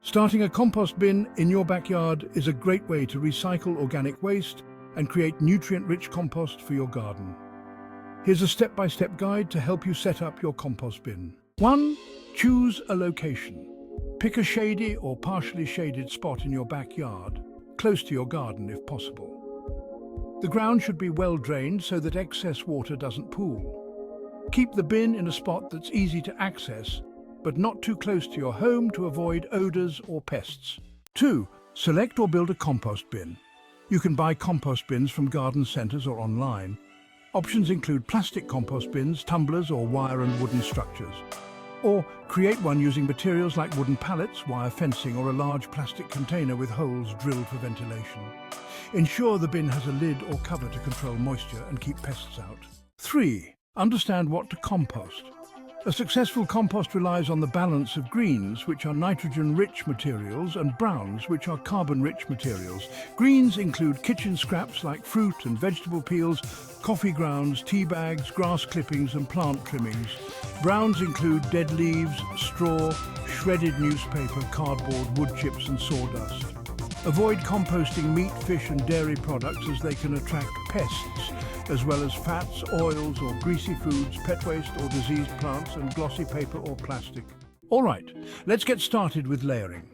Starting a compost bin in your backyard is a great way to recycle organic waste and create nutrient-rich compost for your garden. Here's a step-by-step guide to help you set up your compost bin. 1. Choose a location. Pick a shady or partially shaded spot in your backyard, close to your garden if possible. The ground should be well drained so that excess water doesn't pool. Keep the bin in a spot that's easy to access, but not too close to your home to avoid odors or pests. 2. Select or build a compost bin. You can buy compost bins from garden centers or online. Options include plastic compost bins, tumblers, or wire and wooden structures. Or create one using materials like wooden pallets, wire fencing, or a large plastic container with holes drilled for ventilation. Ensure the bin has a lid or cover to control moisture and keep pests out. 3. Understand what to compost. A successful compost relies on the balance of greens, which are nitrogen-rich materials, and browns, which are carbon-rich materials. Greens include kitchen scraps like fruit and vegetable peels, coffee grounds, tea bags, grass clippings, and plant trimmings. Browns include dead leaves, straw, shredded newspaper, cardboard, wood chips, and sawdust. Avoid composting meat, fish, and dairy products as they can attract pests, as well as fats, oils or greasy foods, pet waste or diseased plants, and glossy paper or plastic. All right, let's get started with layering.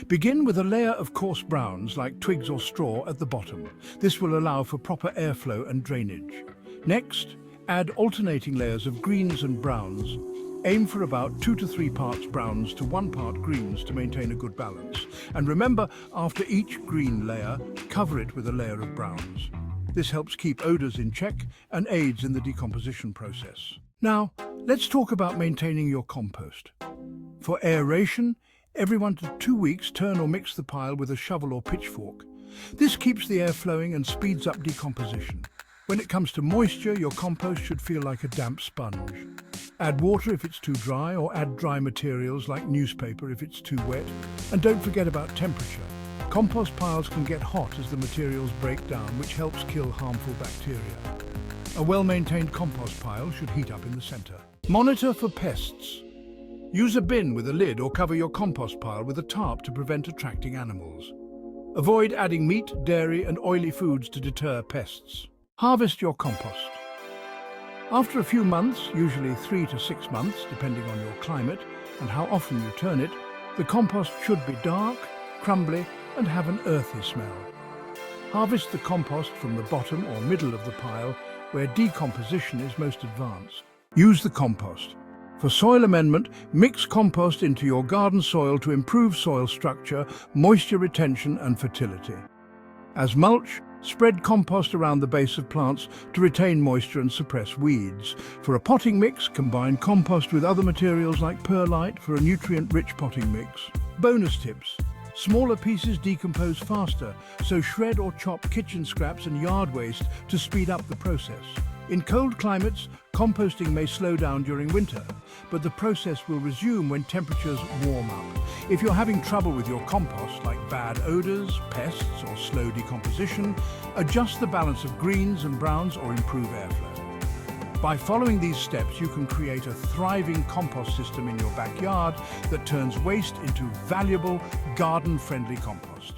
Begin with a layer of coarse browns like twigs or straw at the bottom. This will allow for proper airflow and drainage. Next, add alternating layers of greens and browns. Aim for about 2 to 3 parts browns to 1 part greens to maintain a good balance. And remember, after each green layer, cover it with a layer of browns. This helps keep odors in check and aids in the decomposition process. Now, let's talk about maintaining your compost. For aeration, every 1 to 2 weeks, turn or mix the pile with a shovel or pitchfork. This keeps the air flowing and speeds up decomposition. When it comes to moisture, your compost should feel like a damp sponge. Add water if it's too dry, or add dry materials like newspaper if it's too wet. And don't forget about temperature. Compost piles can get hot as the materials break down, which helps kill harmful bacteria. A well-maintained compost pile should heat up in the center. Monitor for pests. Use a bin with a lid or cover your compost pile with a tarp to prevent attracting animals. Avoid adding meat, dairy, and oily foods to deter pests. Harvest your compost. After a few months, usually 3 to 6 months, depending on your climate and how often you turn it, the compost should be dark, crumbly, and have an earthy smell. Harvest the compost from the bottom or middle of the pile, where decomposition is most advanced. Use the compost. For soil amendment, mix compost into your garden soil to improve soil structure, moisture retention, and fertility. As mulch, spread compost around the base of plants to retain moisture and suppress weeds. For a potting mix, combine compost with other materials like perlite for a nutrient-rich potting mix. Bonus tips. Smaller pieces decompose faster, so shred or chop kitchen scraps and yard waste to speed up the process. In cold climates, composting may slow down during winter, but the process will resume when temperatures warm up. If you're having trouble with your compost, like bad odors, pests, or slow decomposition, adjust the balance of greens and browns or improve airflow. By following these steps, you can create a thriving compost system in your backyard that turns waste into valuable, garden-friendly compost.